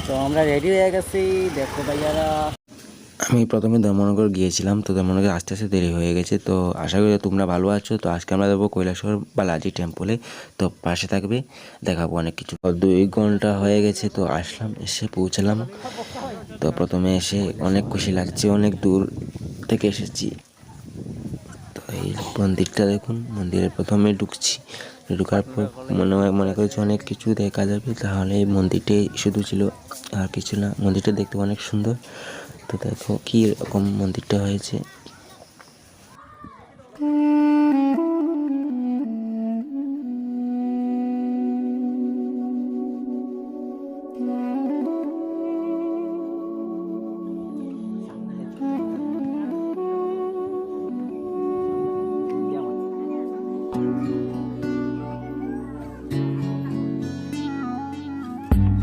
তো আমরা রেডি হয়ে গেছি, দেখো ভাইয়ারা। আমি প্রথমে ধর্মনগর গিয়েছিলাম, তো ধর্মনগরে আস্তে আস্তে দেরি হয়ে গেছে। তো আশা করি তোমরা ভালো আছো। তো আজকে আমরা যাবো কৈলাসহর বালাজি টেম্পলে। তো পাশে থাকবে, দেখাবো অনেক কিছু। 2 ঘন্টা হয়ে গেছে, তো আসলাম, এসে পৌঁছালাম। তো প্রথমে এসে অনেক খুশি লাগছে, অনেক দূর থেকে এসেছি। তো এই মন্দিরটা দেখুন, মন্দিরে প্রথমে ঢুকছি। ঢুকার পর মনে করেছি অনেক কিছু দেখা যাবে, তাহলে এই মন্দিরটাই শুধু ছিল, আর কিছু না। মন্দিরটা দেখতে অনেক সুন্দর। তো দেখো কি রকম মন্দিরটা হয়েছে।